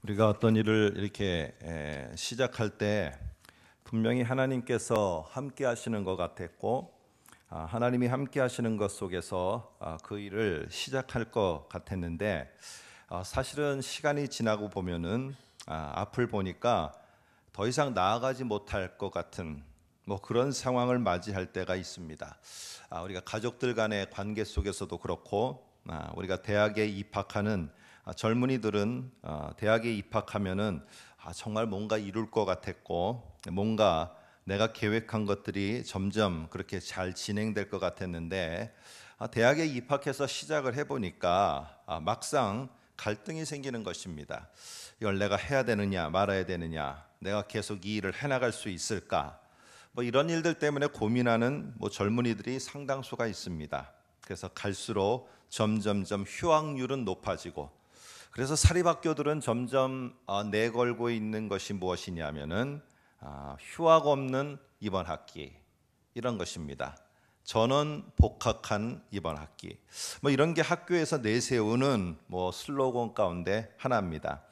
우리가 어떤 일을 이렇게 시작할 때 분명히 하나님께서 함께 하시는 것 같았고, 하나님이 함께 하시는 것 속에서 그 일을 시작할 것 같았는데, 사실은 시간이 지나고 보면은 앞을 보니까 더 이상 나아가지 못할 것 같은 그런 상황을 맞이할 때가 있습니다. 우리가 가족들 간의 관계 속에서도 그렇고, 우리가 대학에 입학하는 젊은이들은 대학에 입학하면은 정말 뭔가 이룰 것 같았고, 뭔가 내가 계획한 것들이 점점 그렇게 잘 진행될 것 같았는데, 대학에 입학해서 시작을 해보니까 막상 갈등이 생기는 것입니다. 이걸 내가 해야 되느냐 말아야 되느냐, 내가 계속 이 일을 해나갈 수 있을까, 이런 일들 때문에 고민하는 젊은이들이 상당수가 있습니다. 그래서 갈수록 점점점 휴학률은 높아지고, 그래서 사립학교들은 점점 내걸고 있는 것이 무엇이냐면은 휴학 없는 이번 학기, 이런 것입니다. 전원 복학한 이번 학기, 이런 게 학교에서 내세우는 슬로건 가운데 하나입니다.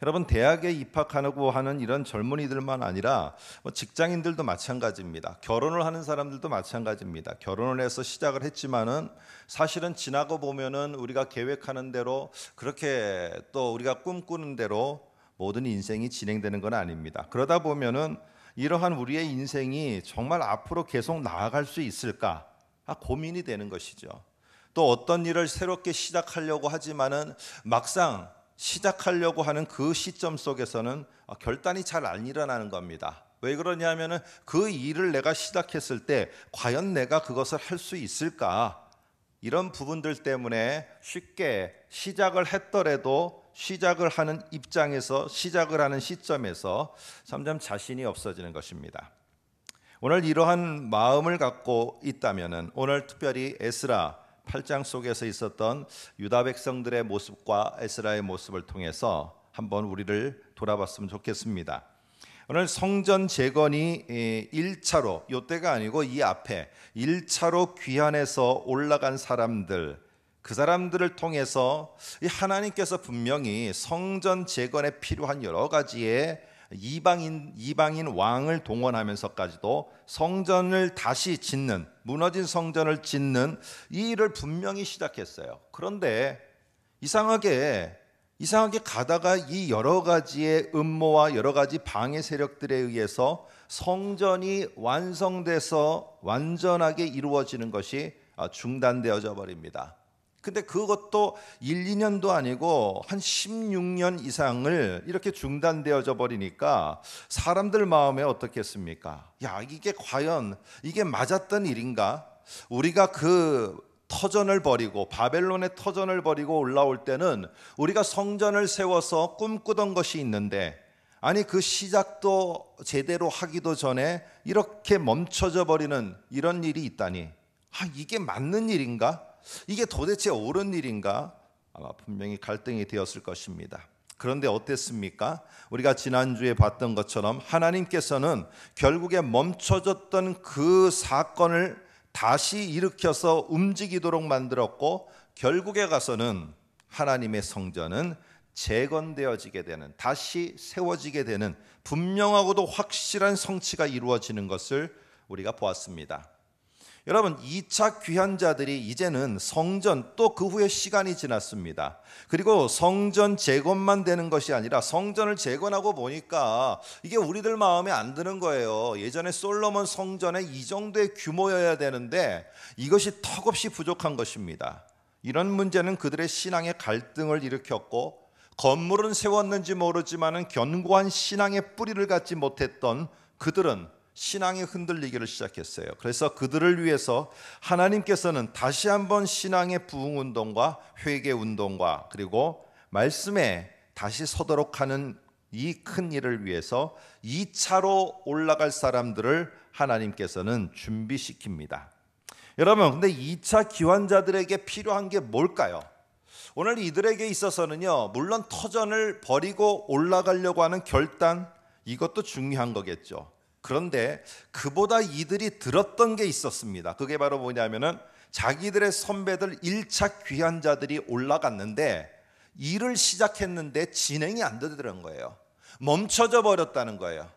여러분, 대학에 입학하고 하는 이런 젊은이들만 아니라 직장인들도 마찬가지입니다. 결혼을 하는 사람들도 마찬가지입니다. 결혼을 해서 시작을 했지만은 사실은 지나고 보면은 우리가 계획하는 대로, 그렇게 또 우리가 꿈꾸는 대로 모든 인생이 진행되는 건 아닙니다. 그러다 보면은 이러한 우리의 인생이 정말 앞으로 계속 나아갈 수 있을까 고민이 되는 것이죠. 또 어떤 일을 새롭게 시작하려고 하지만은 막상 시작하려고 하는 그 시점 속에서는 결단이 잘 안 일어나는 겁니다. 왜 그러냐면은 그 일을 내가 시작했을 때 과연 내가 그것을 할 수 있을까, 이런 부분들 때문에 쉽게 시작을 했더라도 시작을 하는 입장에서, 시작을 하는 시점에서 점점 자신이 없어지는 것입니다. 오늘 이러한 마음을 갖고 있다면은 오늘 특별히 에스라 8장 속에서 있었던 유다 백성들의 모습과 에스라의 모습을 통해서 한번 우리를 돌아봤으면 좋겠습니다. 오늘 성전 재건이 1차로, 이때가 아니고 이 앞에 1차로 귀환해서 올라간 사람들, 그 사람들을 통해서 하나님께서 분명히 성전 재건에 필요한 여러 가지의 이방인 왕을 동원하면서까지도 성전을 다시 짓는, 무너진 성전을 짓는 이 일을 분명히 시작했어요. 그런데 이상하게 가다가 이 여러 가지의 음모와 여러 가지 방해 세력들에 의해서 성전이 완성돼서 완전하게 이루어지는 것이 중단되어져 버립니다. 근데 그것도 1, 2년도 아니고 한 16년 이상을 이렇게 중단되어져 버리니까 사람들 마음에 어떻겠습니까? 이게 과연 이게 맞았던 일인가? 우리가 그 터전을 버리고, 바벨론의 터전을 버리고 올라올 때는 우리가 성전을 세워서 꿈꾸던 것이 있는데, 아니 그 시작도 제대로 하기도 전에 이렇게 멈춰져 버리는 이런 일이 있다니, 이게 맞는 일인가? 이게 도대체 옳은 일인가? 아마 분명히 갈등이 되었을 것입니다. 그런데 어땠습니까? 우리가 지난주에 봤던 것처럼 하나님께서는 결국에 멈춰졌던 그 사건을 다시 일으켜서 움직이도록 만들었고, 결국에 가서는 하나님의 성전은 재건되어지게 되는, 다시 세워지게 되는 분명하고도 확실한 성취가 이루어지는 것을 우리가 보았습니다. 여러분, 2차 귀환자들이 이제는 성전, 또 그 후에 시간이 지났습니다. 그리고 성전 재건만 되는 것이 아니라 성전을 재건하고 보니까 이게 우리들 마음에 안 드는 거예요. 예전에 솔로몬 성전의 이 정도의 규모여야 되는데 이것이 턱없이 부족한 것입니다. 이런 문제는 그들의 신앙의 갈등을 일으켰고, 건물은 세웠는지 모르지만은 견고한 신앙의 뿌리를 갖지 못했던 그들은 신앙이 흔들리기를 시작했어요. 그래서 그들을 위해서 하나님께서는 다시 한번 신앙의 부흥운동과 회개운동과 그리고 말씀에 다시 서도록 하는 이 큰 일을 위해서 2차로 올라갈 사람들을 하나님께서는 준비시킵니다. 여러분, 근데 2차 귀환자들에게 필요한 게 뭘까요? 오늘 이들에게 있어서는요, 물론 터전을 버리고 올라가려고 하는 결단, 이것도 중요한 거겠죠. 그런데 그보다 이들이 들었던 게 있었습니다. 그게 바로 뭐냐면은 자기들의 선배들 1차 귀환자들이 올라갔는데 일을 시작했는데 진행이 안 되더라는 거예요. 멈춰져 버렸다는 거예요.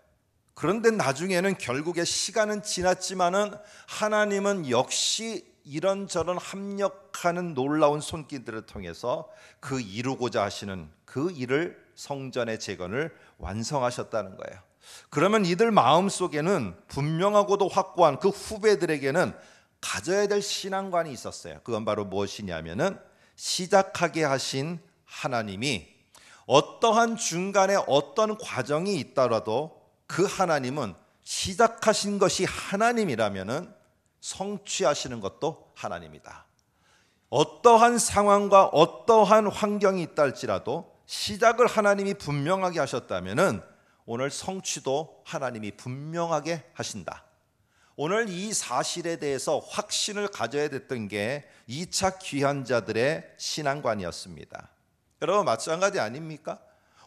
그런데 나중에는 결국에 시간은 지났지만은 하나님은 역시 이런저런 합력하는 놀라운 손길들을 통해서 그 이루고자 하시는 그 일을, 성전의 재건을 완성하셨다는 거예요. 그러면 이들 마음속에는 분명하고도 확고한 그 후배들에게는 가져야 될 신앙관이 있었어요. 그건 바로 무엇이냐면은 시작하게 하신 하나님이 어떠한 중간에 어떤 과정이 있더라도 그 하나님은 시작하신 것이 하나님이라면은 성취하시는 것도 하나님이다. 어떠한 상황과 어떠한 환경이 있다 할지라도 시작을 하나님이 분명하게 하셨다면은 오늘 성취도 하나님이 분명하게 하신다. 오늘 이 사실에 대해서 확신을 가져야 됐던 게 2차 귀환자들의 신앙관이었습니다. 여러분 마찬가지 아닙니까?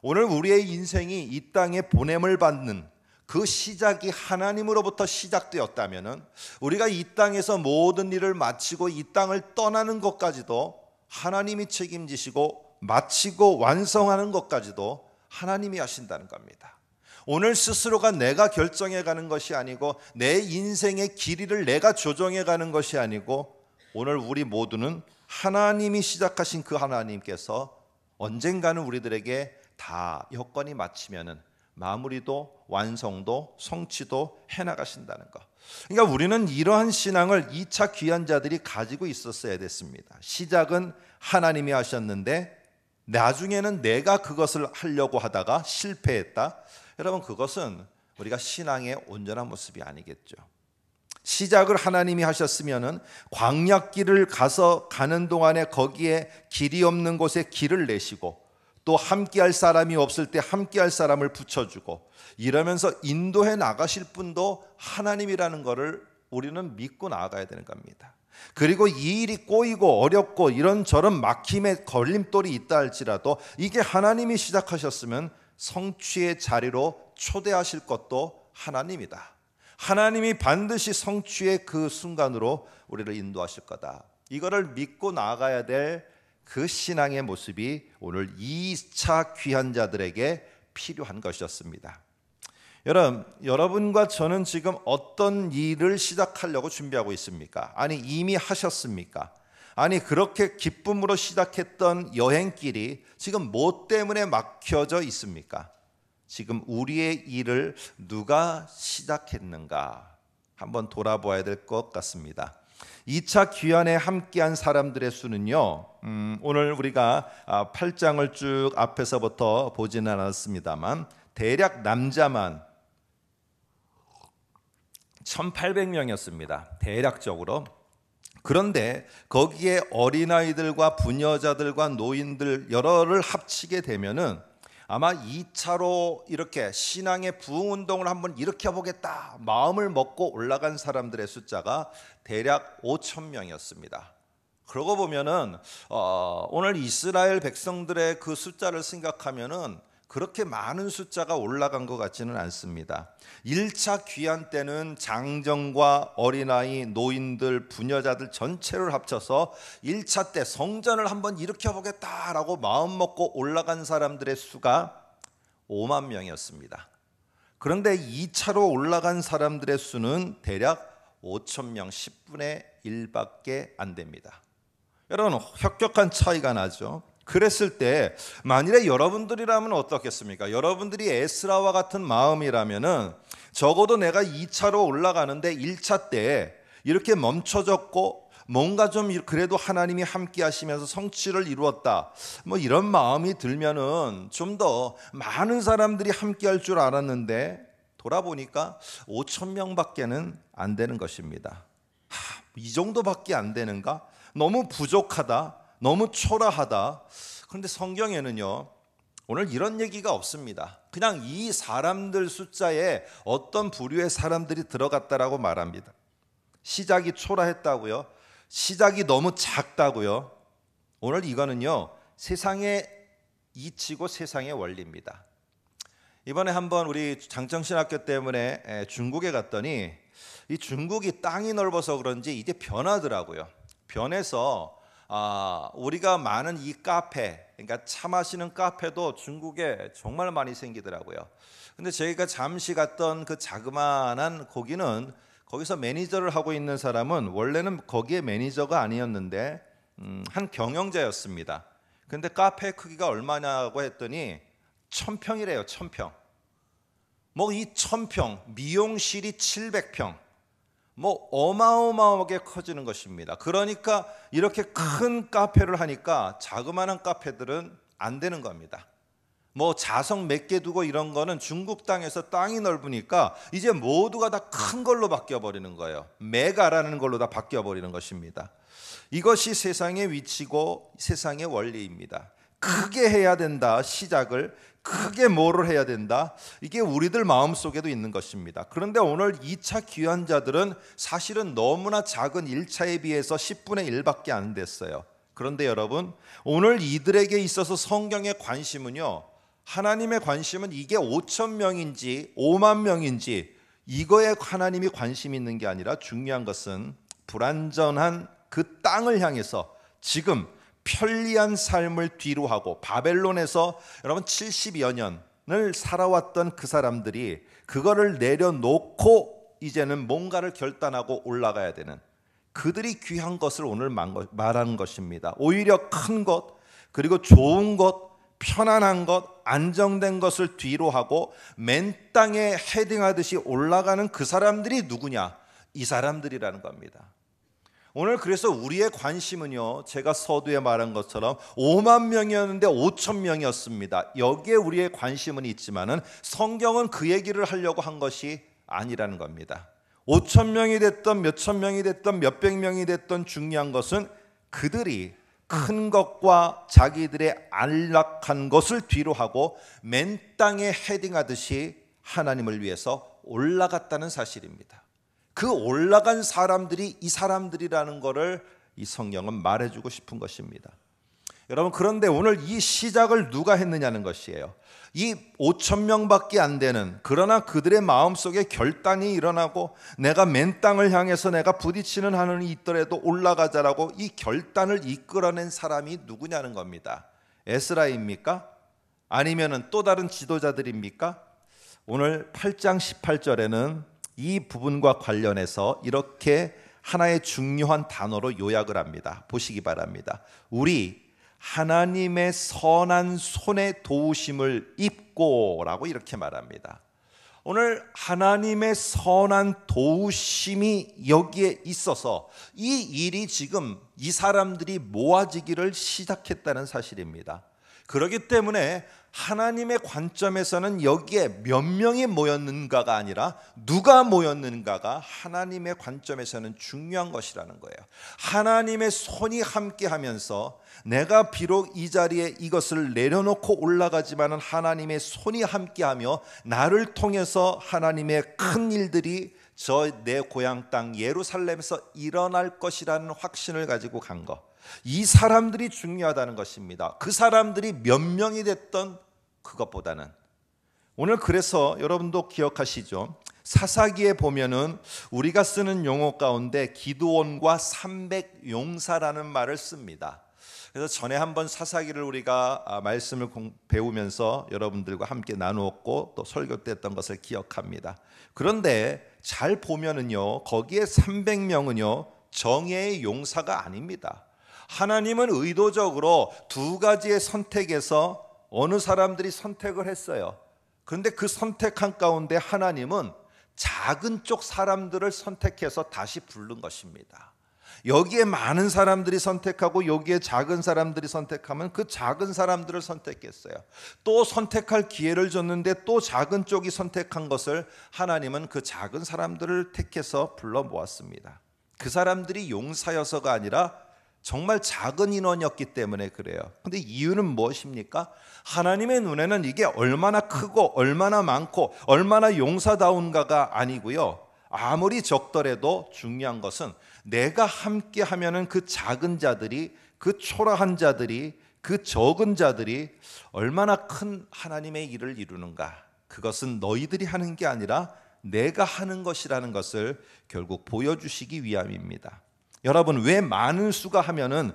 오늘 우리의 인생이 이 땅에 보냄을 받는 그 시작이 하나님으로부터 시작되었다면은 우리가 이 땅에서 모든 일을 마치고 이 땅을 떠나는 것까지도 하나님이 책임지시고 마치고 완성하는 것까지도 하나님이 하신다는 겁니다. 오늘 스스로가 내가 결정해 가는 것이 아니고 내 인생의 길이를 내가 조정해 가는 것이 아니고 오늘 우리 모두는 하나님이 시작하신 그 하나님께서 언젠가는 우리들에게 다 여건이 맞추면은 마무리도 완성도 성취도 해나가신다는 것. 그러니까 우리는 이러한 신앙을 2차 귀환자들이 가지고 있었어야 됐습니다. 시작은 하나님이 하셨는데 나중에는 내가 그것을 하려고 하다가 실패했다. 여러분 그것은 우리가 신앙의 온전한 모습이 아니겠죠. 시작을 하나님이 하셨으면은 광야길을 가는 동안에 거기에 길이 없는 곳에 길을 내시고 또 함께할 사람이 없을 때 함께할 사람을 붙여주고 이러면서 인도해 나가실 분도 하나님이라는 것을 우리는 믿고 나아가야 되는 겁니다. 그리고 이 일이 꼬이고 어렵고 이런저런 막힘의 걸림돌이 있다 할지라도 이게 하나님이 시작하셨으면 성취의 자리로 초대하실 것도 하나님이다. 하나님이 반드시 성취의 그 순간으로 우리를 인도하실 거다. 이거를 믿고 나아가야 될 그 신앙의 모습이 오늘 2차 귀환자들에게 필요한 것이었습니다. 여러분과 저는 지금 어떤 일을 시작하려고 준비하고 있습니까? 아니 이미 하셨습니까? 아니 그렇게 기쁨으로 시작했던 여행길이 지금 뭐 때문에 막혀져 있습니까? 지금 우리의 일을 누가 시작했는가 한번 돌아보아야 될 것 같습니다. 2차 귀환에 함께한 사람들의 수는요, 오늘 우리가 8장을 쭉 앞에서부터 보지는 않았습니다만 대략 남자만 1800명이었습니다. 대략적으로. 그런데 거기에 어린아이들과 부녀자들과 노인들 여러를 합치게 되면은 아마 2차로 이렇게 신앙의 부흥운동을 한번 일으켜보겠다 마음을 먹고 올라간 사람들의 숫자가 대략 5,000명이었습니다. 그러고 보면은 오늘 이스라엘 백성들의 그 숫자를 생각하면은 그렇게 많은 숫자가 올라간 것 같지는 않습니다. 1차 귀환 때는 장정과 어린아이, 노인들, 부녀자들 전체를 합쳐서 1차 때 성전을 한번 일으켜보겠다라고 마음 먹고 올라간 사람들의 수가 5만 명이었습니다. 그런데 2차로 올라간 사람들의 수는 대략 5,000명, 10분의 1밖에 안 됩니다. 여러분 혁격한 차이가 나죠. 그랬을 때 만일에 여러분들이라면 어떻겠습니까? 여러분들이 에스라와 같은 마음이라면은 적어도 내가 2차로 올라가는데 1차 때 이렇게 멈춰졌고 뭔가 좀 그래도 하나님이 함께 하시면서 성취를 이루었다 뭐 이런 마음이 들면은 좀 더 많은 사람들이 함께 할 줄 알았는데 돌아보니까 5,000명밖에는 안 되는 것입니다. 이 정도밖에 안 되는가? 너무 부족하다. 너무 초라하다. 그런데 성경에는요 오늘 이런 얘기가 없습니다. 그냥 이 사람들 숫자에 어떤 부류의 사람들이 들어갔다라고 말합니다. 시작이 초라했다고요? 시작이 너무 작다고요? 오늘 이거는요 세상의 이치고 세상의 원리입니다. 이번에 한번 우리 장정신학교 때문에 중국에 갔더니 이 중국이 땅이 넓어서 그런지 이제 변하더라고요. 변해서 우리가 많은 이 카페 그러니까 차 마시는 카페도 중국에 정말 많이 생기더라고요. 근데 저희가 잠시 갔던 그 자그마한 거기는 거기서 매니저를 하고 있는 사람은 원래는 거기에 매니저가 아니었는데 한 경영자였습니다. 근데 카페 크기가 얼마냐고 했더니 1000평이래요. 1000평. 뭐 이 1000평, 미용실이 700평, 뭐 어마어마하게 커지는 것입니다. 그러니까 이렇게 큰 카페를 하니까 자그마한 카페들은 안 되는 겁니다. 뭐 자석 몇 개 두고 이런 거는 중국 땅에서 땅이 넓으니까 이제 모두가 다 큰 걸로 바뀌어 버리는 거예요. 메가라는 걸로 다 바뀌어 버리는 것입니다. 이것이 세상의 위치고 세상의 원리입니다. 크게 해야 된다. 시작을 크게 뭐를 해야 된다. 이게 우리들 마음속에도 있는 것입니다. 그런데 오늘 2차 귀환자들은 사실은 너무나 작은 1차에 비해서 10분의 1밖에 안 됐어요. 그런데 여러분, 오늘 이들에게 있어서 성경의 관심은요, 하나님의 관심은 이게 5,000명인지 5만 명인지 이거에 하나님이 관심이 있는 게 아니라 중요한 것은 불완전한 그 땅을 향해서 지금 편리한 삶을 뒤로 하고 바벨론에서 여러분 70여 년을 살아왔던 그 사람들이 그거를 내려놓고 이제는 뭔가를 결단하고 올라가야 되는, 그들이 귀한 것을 오늘 말하는 것입니다. 오히려 큰 것, 그리고 좋은 것, 편안한 것, 안정된 것을 뒤로 하고 맨 땅에 헤딩하듯이 올라가는 그 사람들이 누구냐? 이 사람들이라는 겁니다. 오늘 그래서 우리의 관심은요, 제가 서두에 말한 것처럼 5만 명이었는데 5천 명이었습니다. 여기에 우리의 관심은 있지만은 성경은 그 얘기를 하려고 한 것이 아니라는 겁니다. 5천 명이 됐던 몇천 명이 됐던 몇백 명이 됐던 중요한 것은 그들이 큰 것과 자기들의 안락한 것을 뒤로 하고 맨 땅에 헤딩하듯이 하나님을 위해서 올라갔다는 사실입니다. 그 올라간 사람들이 이 사람들이라는 것을 이 성경은 말해주고 싶은 것입니다. 여러분, 그런데 오늘 이 시작을 누가 했느냐는 것이에요. 이 5,000명밖에 안 되는, 그러나 그들의 마음속에 결단이 일어나고 내가 맨 땅을 향해서 내가 부딪히는 하늘이 있더라도 올라가자라고 이 결단을 이끌어낸 사람이 누구냐는 겁니다. 에스라입니까? 아니면 또 다른 지도자들입니까? 오늘 8장 18절에는 이 부분과 관련해서 이렇게 하나의 중요한 단어로 요약을 합니다. 보시기 바랍니다. 우리 하나님의 선한 손의 도우심을 입고 라고 이렇게 말합니다. 오늘 하나님의 선한 도우심이 여기에 있어서 이 일이 지금 이 사람들이 모아지기를 시작했다는 사실입니다. 그렇기 때문에 하나님의 관점에서는 여기에 몇 명이 모였는가가 아니라 누가 모였는가가 하나님의 관점에서는 중요한 것이라는 거예요. 하나님의 손이 함께하면서 내가 비록 이 자리에 이것을 내려놓고 올라가지만은 하나님의 손이 함께하며 나를 통해서 하나님의 큰 일들이 저 내 고향 땅 예루살렘에서 일어날 것이라는 확신을 가지고 간 것, 이 사람들이 중요하다는 것입니다. 그 사람들이 몇 명이 됐던 그것보다는 오늘 그래서 여러분도 기억하시죠? 사사기에 보면은 우리가 쓰는 용어 가운데 기드온과 300용사라는 말을 씁니다. 그래서 전에 한번 사사기를 우리가 말씀을 배우면서 여러분들과 함께 나누었고 또 설교 때 했던 것을 기억합니다. 그런데 잘 보면은요, 거기에 300명은요 정예의 용사가 아닙니다. 하나님은 의도적으로 두 가지의 선택에서 어느 사람들이 선택을 했어요. 그런데 그 선택한 가운데 하나님은 작은 쪽 사람들을 선택해서 다시 부른 것입니다. 여기에 많은 사람들이 선택하고 여기에 작은 사람들이 선택하면 그 작은 사람들을 선택했어요. 또 선택할 기회를 줬는데 또 작은 쪽이 선택한 것을 하나님은 그 작은 사람들을 택해서 불러 모았습니다. 그 사람들이 용사여서가 아니라 정말 작은 인원이었기 때문에 그래요. 근데 이유는 무엇입니까? 하나님의 눈에는 이게 얼마나 크고 얼마나 많고 얼마나 용사다운가가 아니고요, 아무리 적더라도 중요한 것은 내가 함께 하면은 그 작은 자들이, 그 초라한 자들이, 그 적은 자들이 얼마나 큰 하나님의 일을 이루는가, 그것은 너희들이 하는 게 아니라 내가 하는 것이라는 것을 결국 보여주시기 위함입니다. 여러분, 왜 많은 수가 하면은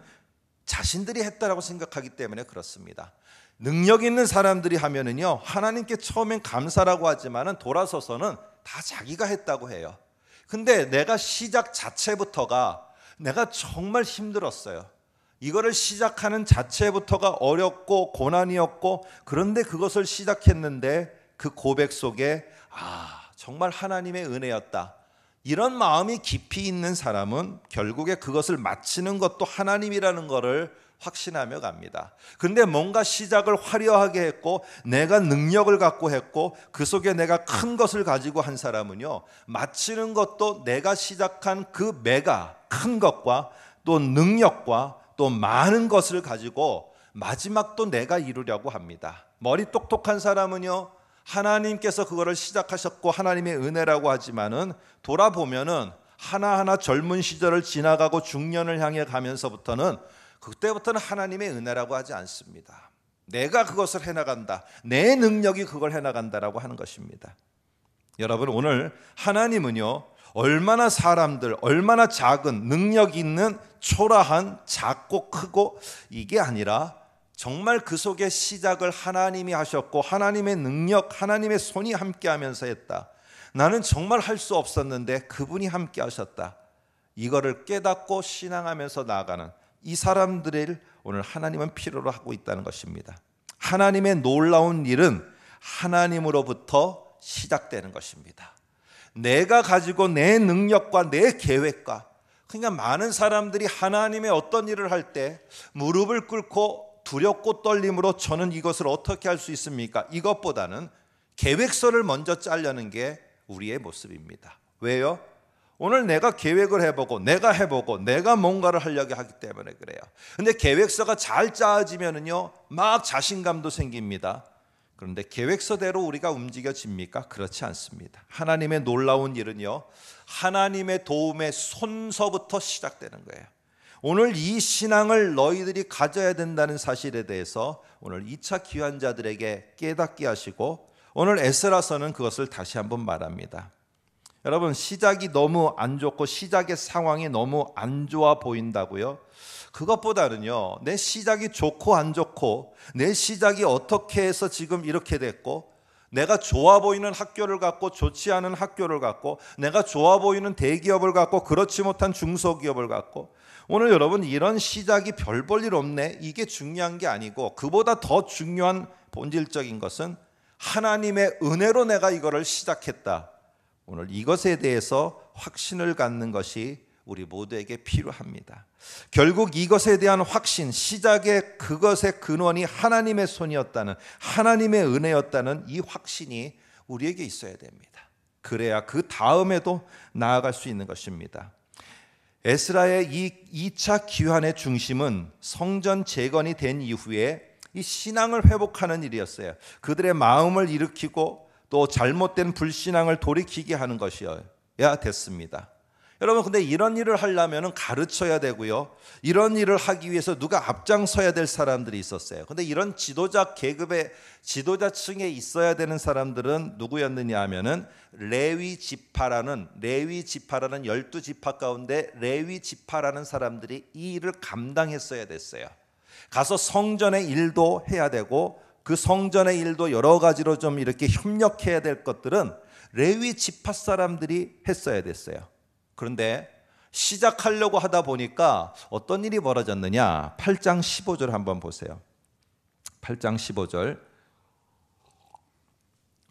자신들이 했다라고 생각하기 때문에 그렇습니다. 능력 있는 사람들이 하면은요, 하나님께 처음엔 감사라고 하지만은 돌아서서는 다 자기가 했다고 해요. 근데 내가 시작 자체부터가 내가 정말 힘들었어요. 이거를 시작하는 자체부터가 어렵고 고난이었고, 그런데 그것을 시작했는데 그 고백 속에 정말 하나님의 은혜였다, 이런 마음이 깊이 있는 사람은 결국에 그것을 마치는 것도 하나님이라는 것을 확신하며 갑니다. 그런데 뭔가 시작을 화려하게 했고 내가 능력을 갖고 했고 그 속에 내가 큰 것을 가지고 한 사람은요, 마치는 것도 내가 시작한 그 메가 큰 것과 또 능력과 또 많은 것을 가지고 마지막도 내가 이루려고 합니다. 머리 똑똑한 사람은요, 하나님께서 그거를 시작하셨고 하나님의 은혜라고 하지만은 돌아보면은 하나하나 젊은 시절을 지나가고 중년을 향해 가면서부터는 그때부터는 하나님의 은혜라고 하지 않습니다. 내가 그것을 해나간다, 내 능력이 그걸 해나간다라고 하는 것입니다. 여러분, 오늘 하나님은요, 얼마나 사람들, 얼마나 작은 능력 있는 초라한 작고 크고 이게 아니라 정말 그 속에 시작을 하나님이 하셨고 하나님의 능력, 하나님의 손이 함께하면서 했다. 나는 정말 할 수 없었는데 그분이 함께 하셨다. 이거를 깨닫고 신앙하면서 나아가는 이 사람들을 오늘 하나님은 필요로 하고 있다는 것입니다. 하나님의 놀라운 일은 하나님으로부터 시작되는 것입니다. 내가 가지고 내 능력과 내 계획과, 그러니까 많은 사람들이 하나님의 어떤 일을 할 때 무릎을 꿇고 두렵고 떨림으로 저는 이것을 어떻게 할 수 있습니까? 이것보다는 계획서를 먼저 짜려는 게 우리의 모습입니다. 왜요? 오늘 내가 계획을 해보고 내가 뭔가를 하려고 하기 때문에 그래요. 근데 계획서가 잘 짜지면은요, 막 자신감도 생깁니다. 그런데 계획서대로 우리가 움직여집니까? 그렇지 않습니다. 하나님의 놀라운 일은요, 하나님의 도움의 손서부터 시작되는 거예요. 오늘 이 신앙을 너희들이 가져야 된다는 사실에 대해서 오늘 2차 귀환자들에게 깨닫게 하시고 오늘 에스라서는 그것을 다시 한번 말합니다. 여러분, 시작이 너무 안 좋고 시작의 상황이 너무 안 좋아 보인다고요? 그것보다는요, 내 시작이 좋고 안 좋고 내 시작이 어떻게 해서 지금 이렇게 됐고, 내가 좋아 보이는 학교를 갖고 좋지 않은 학교를 갖고, 내가 좋아 보이는 대기업을 갖고 그렇지 못한 중소기업을 갖고, 오늘 여러분, 이런 시작이 별 볼 일 없네, 이게 중요한 게 아니고 그보다 더 중요한 본질적인 것은 하나님의 은혜로 내가 이거를 시작했다, 오늘 이것에 대해서 확신을 갖는 것이 우리 모두에게 필요합니다. 결국 이것에 대한 확신, 시작의 그것의 근원이 하나님의 손이었다는, 하나님의 은혜였다는 이 확신이 우리에게 있어야 됩니다. 그래야 그 다음에도 나아갈 수 있는 것입니다. 에스라의 이 2차 귀환의 중심은 성전 재건이 된 이후에 이 신앙을 회복하는 일이었어요. 그들의 마음을 일으키고 또 잘못된 불신앙을 돌이키게 하는 것이어야 됐습니다. 여러분, 근데 이런 일을 하려면 가르쳐야 되고요, 이런 일을 하기 위해서 누가 앞장서야 될 사람들이 있었어요. 근데 이런 지도자 계급의 지도자층에 있어야 되는 사람들은 누구였느냐 하면은 레위 지파라는 12지파 가운데 레위 지파라는 사람들이 이 일을 감당했어야 됐어요. 가서 성전의 일도 해야 되고 그 성전의 일도 여러 가지로 좀 이렇게 협력해야 될 것들은 레위 지파 사람들이 했어야 됐어요. 그런데 시작하려고 하다 보니까 어떤 일이 벌어졌느냐, 8장 15절 한번 보세요. 8장 15절,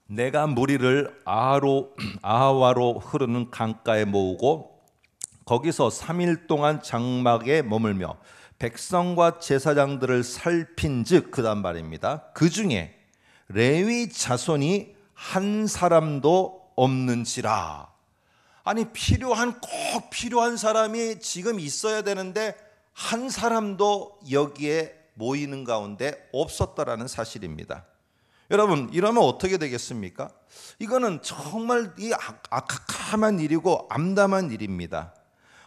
내가 무리를 아하와로 흐르는 강가에 모으고 거기서 3일 동안 장막에 머물며 백성과 제사장들을 살핀즉, 그다음 말입니다, 그 중에 레위 자손이 한 사람도 없는지라. 아니, 꼭 필요한 사람이 지금 있어야 되는데 한 사람도 여기에 모이는 가운데 없었다라는 사실입니다. 여러분, 이러면 어떻게 되겠습니까? 이거는 정말 이 악함한 일이고 암담한 일입니다.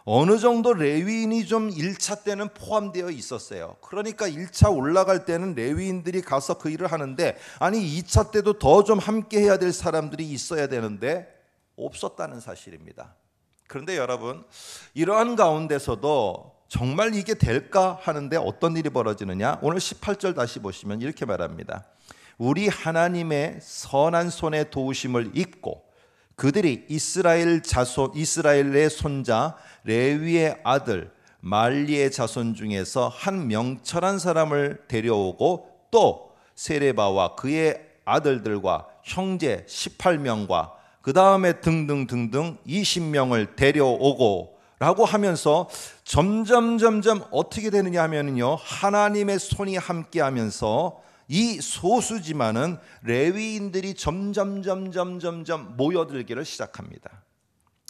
어느 정도 레위인이 좀 1차 때는 포함되어 있었어요. 그러니까 1차 올라갈 때는 레위인들이 가서 그 일을 하는데, 아니 2차 때도 더 좀 함께 해야 될 사람들이 있어야 되는데 없었다는 사실입니다. 그런데 여러분, 이러한 가운데서도 정말 이게 될까 하는데 어떤 일이 벌어지느냐? 오늘 18절 다시 보시면 이렇게 말합니다. 우리 하나님의 선한 손의 도우심을 잊고 그들이 이스라엘의 손자 레위의 아들 말리의 자손 중에서 한 명철한 사람을 데려오고 또 세레바와 그의 아들들과 형제 18명과 그 다음에 등등등등 20명을 데려오고 라고 하면서 점점 어떻게 되느냐 하면요, 하나님의 손이 함께하면서 이 소수지만은 레위인들이 점점 모여들기를 시작합니다.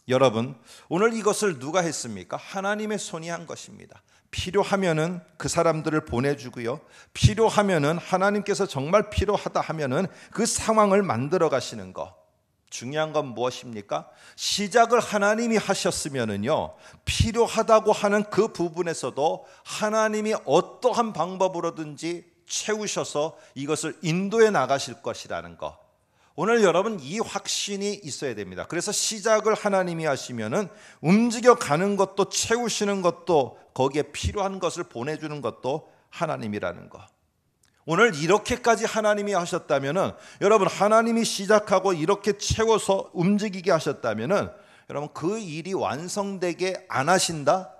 여러분, 오늘 이것을 누가 했습니까? 하나님의 손이 한 것입니다. 필요하면은 그 사람들을 보내주고요, 필요하면은 하나님께서 정말 필요하다 하면은 그 상황을 만들어 가시는 것. 중요한 건 무엇입니까? 시작을 하나님이 하셨으면은요, 필요하다고 하는 그 부분에서도 하나님이 어떠한 방법으로든지 채우셔서 이것을 인도해 나가실 것이라는 것. 오늘 여러분 이 확신이 있어야 됩니다. 그래서 시작을 하나님이 하시면은 움직여 가는 것도 채우시는 것도 거기에 필요한 것을 보내주는 것도 하나님이라는 것. 오늘 이렇게까지 하나님이 하셨다면은, 여러분 하나님이 시작하고 이렇게 채워서 움직이게 하셨다면은, 여러분 그 일이 완성되게 안 하신다?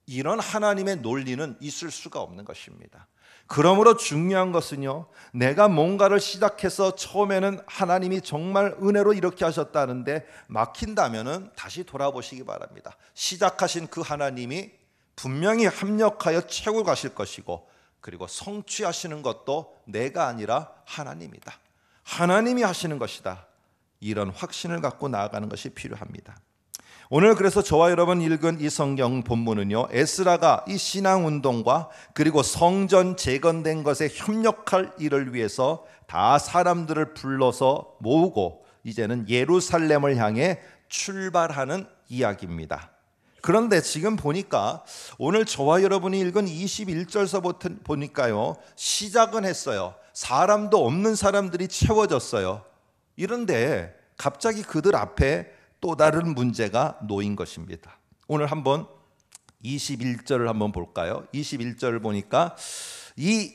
이런 하나님의 논리는 있을 수가 없는 것입니다. 그러므로 중요한 것은요, 내가 뭔가를 시작해서 처음에는 하나님이 정말 은혜로 이렇게 하셨다는데 막힌다면은 다시 돌아보시기 바랍니다. 시작하신 그 하나님이 분명히 합력하여 채워 가실 것이고, 그리고 성취하시는 것도 내가 아니라 하나님이다. 하나님이 하시는 것이다. 이런 확신을 갖고 나아가는 것이 필요합니다. 오늘 그래서 저와 여러분 읽은 이 성경 본문은요, 에스라가 이 신앙운동과 그리고 성전 재건된 것에 협력할 일을 위해서 다 사람들을 불러서 모으고 이제는 예루살렘을 향해 출발하는 이야기입니다. 그런데 지금 보니까 오늘 저와 여러분이 읽은 21절서부터 보니까요, 시작은 했어요. 사람도 없는 사람들이 채워졌어요. 이런데 갑자기 그들 앞에 또 다른 문제가 놓인 것입니다. 오늘 한번 21절을 한번 볼까요? 21절을 보니까 이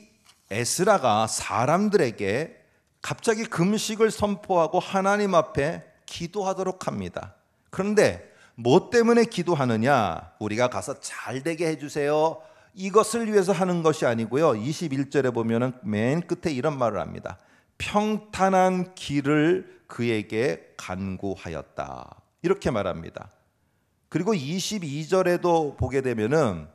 에스라가 사람들에게 갑자기 금식을 선포하고 하나님 앞에 기도하도록 합니다. 그런데 뭐 때문에 기도하느냐? 우리가 가서 잘 되게 해주세요, 이것을 위해서 하는 것이 아니고요, 21절에 보면은 맨 끝에 이런 말을 합니다. 평탄한 길을 그에게 간구하였다, 이렇게 말합니다. 그리고 22절에도 보게 되면은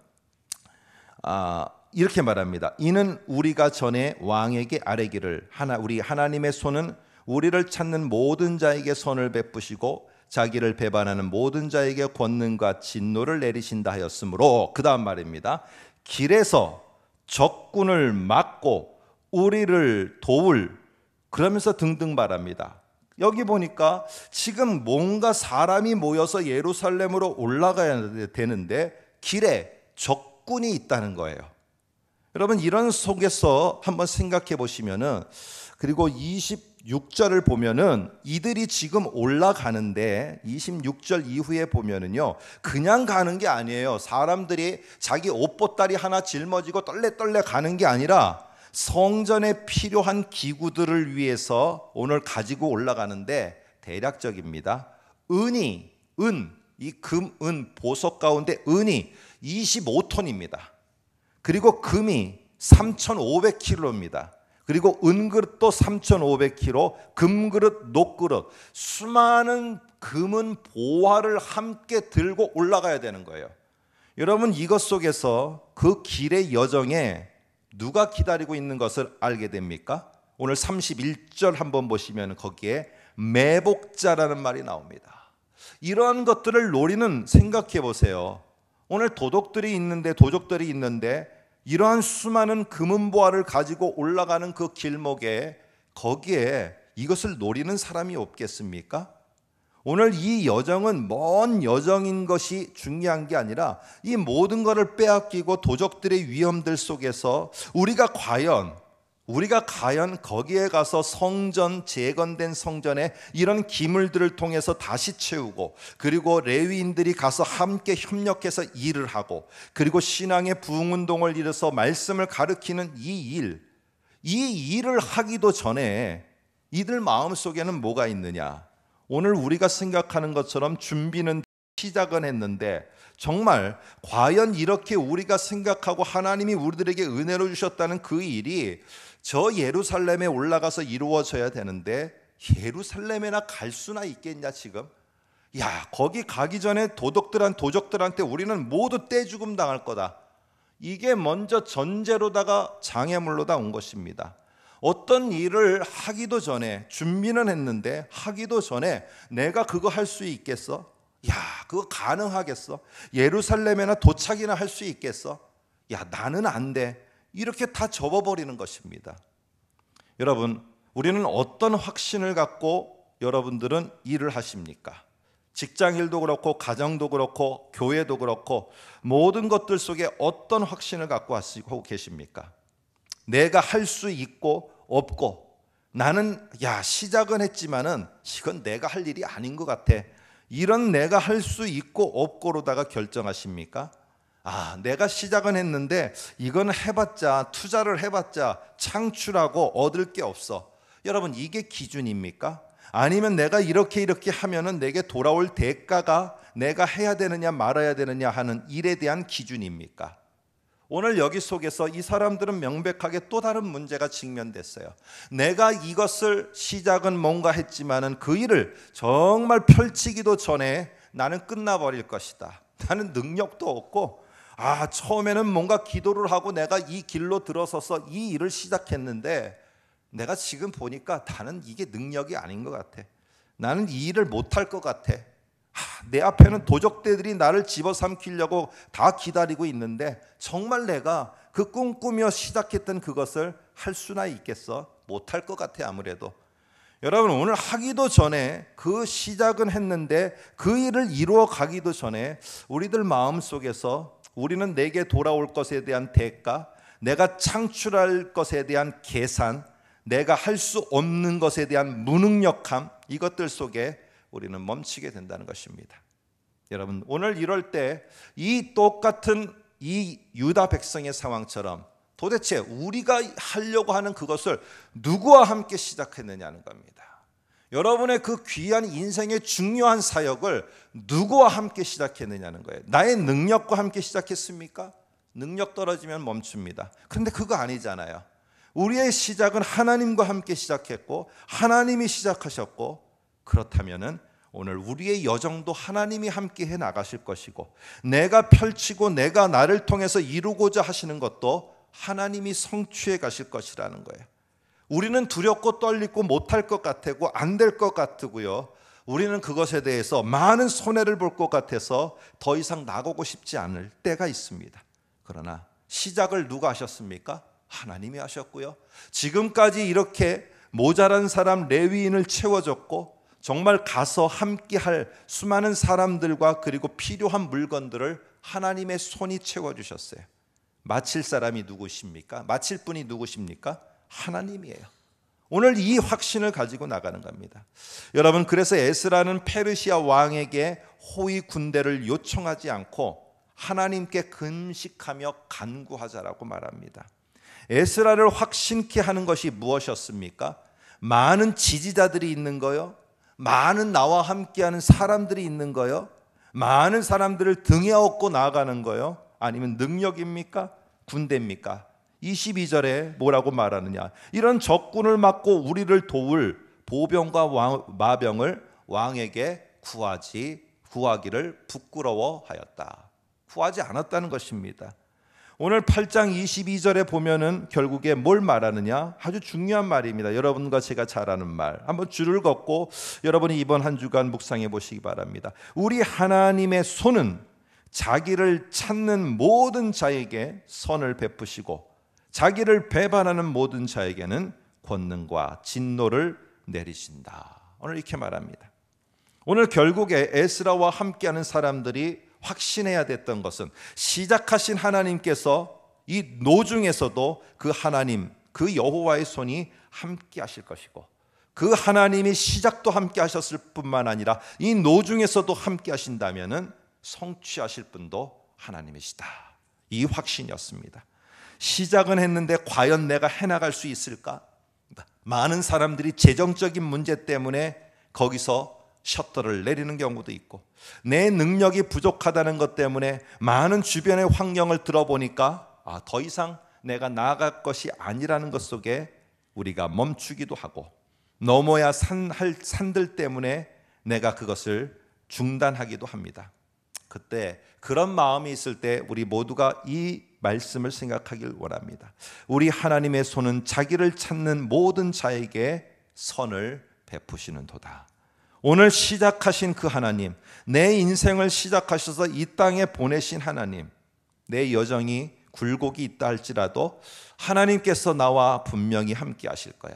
이렇게 말합니다. 이는 우리가 전에 왕에게 아뢰기를 우리 하나님의 손은 우리를 찾는 모든 자에게 선을 베푸시고 자기를 배반하는 모든 자에게 권능과 진노를 내리신다 하였으므로, 그 다음 말입니다. 길에서 적군을 막고 우리를 도울, 그러면서 등등 말합니다. 여기 보니까 지금 뭔가 사람이 모여서 예루살렘으로 올라가야 되는데 길에 적군이 있다는 거예요. 여러분 이런 속에서 한번 생각해 보시면은, 그리고 26절을 보면은 이들이 지금 올라가는데 26절 이후에 보면은요, 그냥 가는 게 아니에요. 사람들이 자기 옷보따리 하나 짊어지고 떨레 가는 게 아니라 성전에 필요한 기구들을 위해서 오늘 가지고 올라가는데, 대략적입니다. 이 금, 은, 보석 가운데 은이 25톤입니다. 그리고 금이 3,500kg입니다. 그리고 은그릇도 3,500kg, 금그릇, 녹그릇, 수많은 금은 보화를 함께 들고 올라가야 되는 거예요. 여러분 이것 속에서 그 길의 여정에 누가 기다리고 있는 것을 알게 됩니까? 오늘 31절 한번 보시면 거기에 매복자라는 말이 나옵니다. 이러한 것들을 노리는, 생각해 보세요. 오늘 도적들이 있는데 이러한 수많은 금은보화를 가지고 올라가는 그 길목에, 거기에 이것을 노리는 사람이 없겠습니까? 오늘 이 여정은 먼 여정인 것이 중요한 게 아니라 이 모든 것을 빼앗기고 도적들의 위험들 속에서 우리가 과연 우리가 과연 거기에 가서 성전, 재건된 성전에 이런 기물들을 통해서 다시 채우고, 그리고 레위인들이 가서 함께 협력해서 일을 하고, 그리고 신앙의 부흥운동을 이뤄서 말씀을 가르치는 이 일을 하기도 전에 이들 마음속에는 뭐가 있느냐? 오늘 우리가 생각하는 것처럼 준비는 시작은 했는데, 정말 과연 이렇게 우리가 생각하고 하나님이 우리들에게 은혜로 주셨다는 그 일이 저 예루살렘에 올라가서 이루어져야 되는데, 예루살렘에나 갈 수나 있겠냐 지금? 야, 거기 가기 전에 도적들한테 우리는 모두 떼죽음 당할 거다. 이게 먼저 전제로다가 장애물로다 온 것입니다. 어떤 일을 하기도 전에, 준비는 했는데 하기도 전에 내가 그거 할 수 있겠어? 야, 그거 가능하겠어? 예루살렘에나 도착이나 할 수 있겠어? 야, 나는 안 돼. 이렇게 다 접어버리는 것입니다. 여러분, 우리는 어떤 확신을 갖고 여러분들은 일을 하십니까? 직장일도 그렇고, 가정도 그렇고, 교회도 그렇고, 모든 것들 속에 어떤 확신을 갖고 하고 계십니까? 내가 할 수 있고 없고, 나는 시작은 했지만은 이건 내가 할 일이 아닌 것 같아. 이런 내가 할 수 있고 없고로다가 결정하십니까? 내가 시작은 했는데 이건 해봤자, 투자를 해봤자 창출하고 얻을 게 없어. 여러분, 이게 기준입니까? 아니면 내가 이렇게 하면은 내게 돌아올 대가가 내가 해야 되느냐 말아야 되느냐 하는 일에 대한 기준입니까? 오늘 여기 속에서 이 사람들은 명백하게 또 다른 문제가 직면됐어요. 내가 이것을 시작은 뭔가 했지만은 그 일을 정말 펼치기도 전에 나는 끝나버릴 것이다. 나는 능력도 없고, 처음에는 뭔가 기도를 하고 내가 이 길로 들어서서 이 일을 시작했는데 내가 지금 보니까 나는 이게 능력이 아닌 것 같아. 나는 이 일을 못할 것 같아. 내 앞에는 도적들이 나를 집어삼키려고 다 기다리고 있는데 정말 내가 그 꿈꾸며 시작했던 그것을 할 수나 있겠어? 못할 것 같아 아무래도. 여러분, 오늘 하기도 전에, 그 시작은 했는데 그 일을 이루어 가기도 전에 우리들 마음속에서 우리는 내게 돌아올 것에 대한 대가, 내가 창출할 것에 대한 계산, 내가 할 수 없는 것에 대한 무능력함, 이것들 속에 우리는 멈추게 된다는 것입니다. 여러분, 오늘 이럴 때 이 똑같은 이 유다 백성의 상황처럼 도대체 우리가 하려고 하는 그것을 누구와 함께 시작했느냐는 겁니다. 여러분의 그 귀한 인생의 중요한 사역을 누구와 함께 시작했느냐는 거예요. 나의 능력과 함께 시작했습니까? 능력 떨어지면 멈춥니다. 그런데 그거 아니잖아요. 우리의 시작은 하나님과 함께 시작했고 하나님이 시작하셨고, 그렇다면은 오늘 우리의 여정도 하나님이 함께 해 나가실 것이고, 내가 펼치고 내가 나를 통해서 이루고자 하시는 것도 하나님이 성취해 가실 것이라는 거예요. 우리는 두렵고 떨리고 못할 것 같고 안 될 것 같고요. 우리는 그것에 대해서 많은 손해를 볼 것 같아서 더 이상 나가고 싶지 않을 때가 있습니다. 그러나 시작을 누가 하셨습니까? 하나님이 하셨고요. 지금까지 이렇게 모자란 사람 레위인을 채워줬고, 정말 가서 함께할 수많은 사람들과 그리고 필요한 물건들을 하나님의 손이 채워주셨어요. 마칠 사람이 누구십니까? 마칠 분이 누구십니까? 하나님이에요. 오늘 이 확신을 가지고 나가는 겁니다. 여러분, 그래서 에스라는 페르시아 왕에게 호위 군대를 요청하지 않고 하나님께 금식하며 간구하자라고 말합니다. 에스라를 확신케 하는 것이 무엇이었습니까? 많은 지지자들이 있는 거요? 많은 나와 함께하는 사람들이 있는 거요? 많은 사람들을 등에 업고 나아가는 거요? 아니면 능력입니까? 군대입니까? 22절에 뭐라고 말하느냐? 이런 적군을 막고 우리를 도울 보병과 마병을 왕에게 구하기를 부끄러워하였다. 구하지 않았다는 것입니다. 오늘 8장 22절에 보면은 결국에 뭘 말하느냐? 아주 중요한 말입니다. 여러분과 제가 잘 아는 말. 한번 줄을 걷고 여러분이 이번 한 주간 묵상해 보시기 바랍니다. 우리 하나님의 손은 자기를 찾는 모든 자에게 선을 베푸시고 자기를 배반하는 모든 자에게는 권능과 진노를 내리신다. 오늘 이렇게 말합니다. 오늘 결국에 에스라와 함께하는 사람들이 확신해야 됐던 것은 시작하신 하나님께서 이 노중에서도 그 하나님, 그 여호와의 손이 함께 하실 것이고, 그 하나님이 시작도 함께 하셨을 뿐만 아니라 이 노중에서도 함께 하신다면은 성취하실 분도 하나님이시다. 이 확신이었습니다. 시작은 했는데 과연 내가 해나갈 수 있을까? 많은 사람들이 재정적인 문제 때문에 거기서 셔터를 내리는 경우도 있고, 내 능력이 부족하다는 것 때문에 많은 주변의 환경을 들어보니까 더 이상 내가 나아갈 것이 아니라는 것 속에 우리가 멈추기도 하고, 넘어야 할 산들 때문에 내가 그것을 중단하기도 합니다. 그때 그런 마음이 있을 때 우리 모두가 이 말씀을 생각하길 원합니다. 우리 하나님의 손은 자기를 찾는 모든 자에게 선을 베푸시는도다. 오늘 시작하신 그 하나님, 내 인생을 시작하셔서 이 땅에 보내신 하나님, 내 여정이 굴곡이 있다 할지라도 하나님께서 나와 분명히 함께 하실 거야.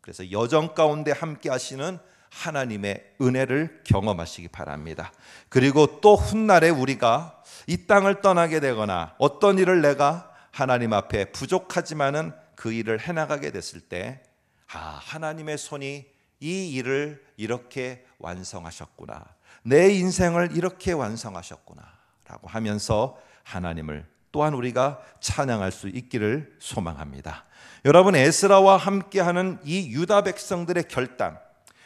그래서 여정 가운데 함께 하시는 하나님의 은혜를 경험하시기 바랍니다. 그리고 또 훗날에 우리가 이 땅을 떠나게 되거나 어떤 일을 내가 하나님 앞에 부족하지만은 그 일을 해나가게 됐을 때, 하나님의 손이 이 일을 이렇게 완성하셨구나, 내 인생을 이렇게 완성하셨구나 라고 하면서 하나님을 또한 우리가 찬양할 수 있기를 소망합니다. 여러분, 에스라와 함께하는 이 유다 백성들의 결단,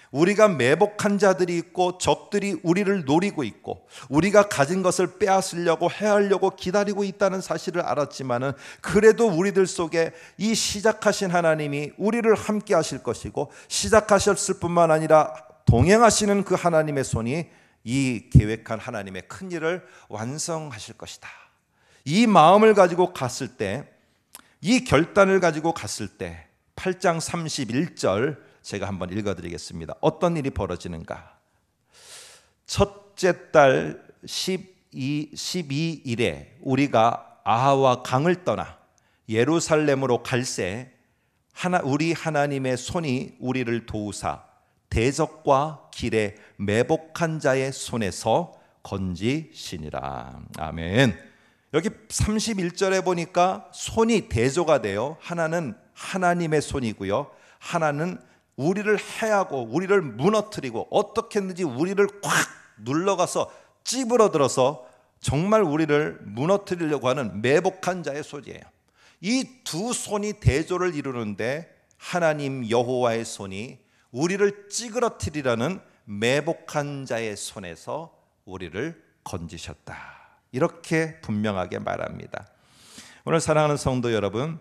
우리가 매복한 자들이 있고 적들이 우리를 노리고 있고 우리가 가진 것을 빼앗으려고 해하려고 기다리고 있다는 사실을 알았지만은, 그래도 우리들 속에 이 시작하신 하나님이 우리를 함께 하실 것이고, 시작하셨을 뿐만 아니라 동행하시는 그 하나님의 손이 이 계획한 하나님의 큰 일을 완성하실 것이다. 이 마음을 가지고 갔을 때, 이 결단을 가지고 갔을 때 8장 31절 제가 한번 읽어드리겠습니다. 어떤 일이 벌어지는가? 첫째 달 12일에 우리가 아하와 강을 떠나 예루살렘으로 갈새 우리 하나님의 손이 우리를 도우사 대적과 길에 매복한 자의 손에서 건지시니라. 아멘. 여기 31절에 보니까 손이 대조가 돼요. 하나는 하나님의 손이고요, 하나는 우리를 해하고 우리를 무너뜨리고 어떻게 했는지 우리를 콱 눌러가서 찌부러들어서 정말 우리를 무너뜨리려고 하는 매복한 자의 손이에요. 이 두 손이 대조를 이루는데 하나님 여호와의 손이 우리를 찌그러뜨리라는 매복한 자의 손에서 우리를 건지셨다. 이렇게 분명하게 말합니다. 오늘 사랑하는 성도 여러분,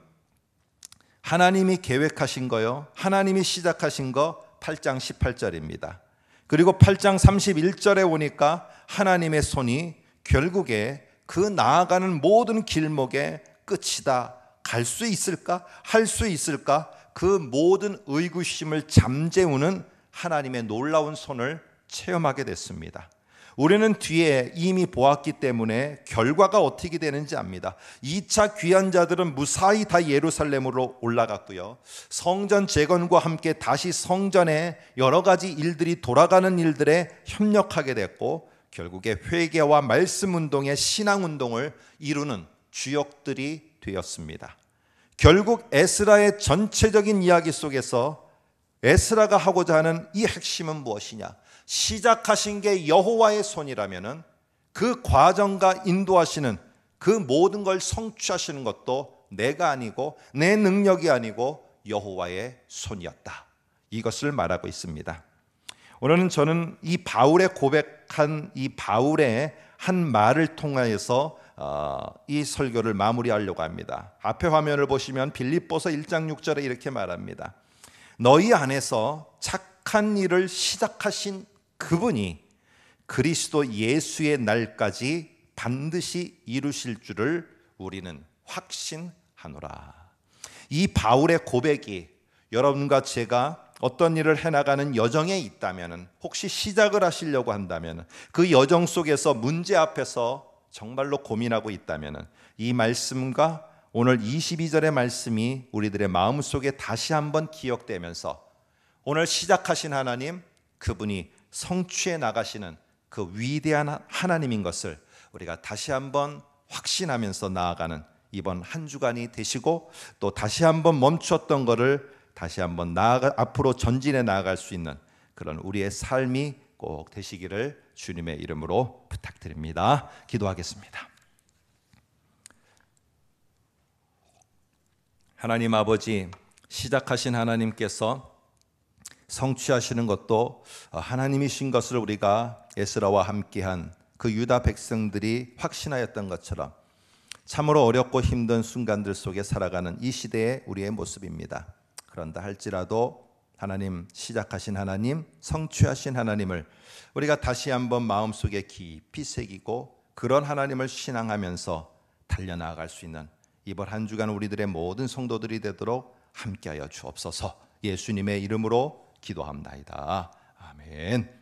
하나님이 계획하신 거요, 하나님이 시작하신 거 8장 18절입니다. 그리고 8장 31절에 오니까 하나님의 손이 결국에 그 나아가는 모든 길목의 끝이다. 갈 수 있을까? 할 수 있을까? 그 모든 의구심을 잠재우는 하나님의 놀라운 손을 체험하게 됐습니다. 우리는 뒤에 이미 보았기 때문에 결과가 어떻게 되는지 압니다. 2차 귀환자들은 무사히 다 예루살렘으로 올라갔고요, 성전 재건과 함께 다시 성전에 여러 가지 일들이 돌아가는 일들에 협력하게 됐고, 결국에 회개와 말씀 운동의 신앙 운동을 이루는 주역들이 되었습니다. 결국 에스라의 전체적인 이야기 속에서 에스라가 하고자 하는 이 핵심은 무엇이냐? 시작하신 게 여호와의 손이라면은 그 과정과 인도하시는 그 모든 걸 성취하시는 것도 내가 아니고 내 능력이 아니고 여호와의 손이었다. 이것을 말하고 있습니다. 오늘은 저는 이 바울의 고백한 이 바울의 한 말을 통하여서 이 설교를 마무리하려고 합니다. 앞에 화면을 보시면 빌립보서 1장 6절에 이렇게 말합니다. 너희 안에서 착한 일을 시작하신 그분이 그리스도 예수의 날까지 반드시 이루실 줄을 우리는 확신하노라. 이 바울의 고백이 여러분과 제가 어떤 일을 해나가는 여정에 있다면, 혹시 시작을 하시려고 한다면, 그 여정 속에서 문제 앞에서 정말로 고민하고 있다면, 이 말씀과 오늘 22절의 말씀이 우리들의 마음속에 다시 한번 기억되면서 오늘 시작하신 하나님, 그분이 성취해 나가시는 그 위대한 하나님인 것을 우리가 다시 한번 확신하면서 나아가는 이번 한 주간이 되시고, 또 다시 한번 멈췄던 것을 다시 한번 앞으로 전진해 나아갈 수 있는 그런 우리의 삶이 꼭 되시기를 주님의 이름으로 부탁드립니다. 기도하겠습니다. 하나님 아버지, 시작하신 하나님께서 성취하시는 것도 하나님이신 것을 우리가 에스라와 함께한 그 유다 백성들이 확신하였던 것처럼 참으로 어렵고 힘든 순간들 속에 살아가는 이 시대의 우리의 모습입니다. 그런다 할지라도 하나님, 시작하신 하나님, 성취하신 하나님을 우리가 다시 한번 마음속에 깊이 새기고 그런 하나님을 신앙하면서 달려나갈 수 있는 이번 한 주간 우리들의 모든 성도들이 되도록 함께하여 주옵소서. 예수님의 이름으로 기도합나이다. 아멘.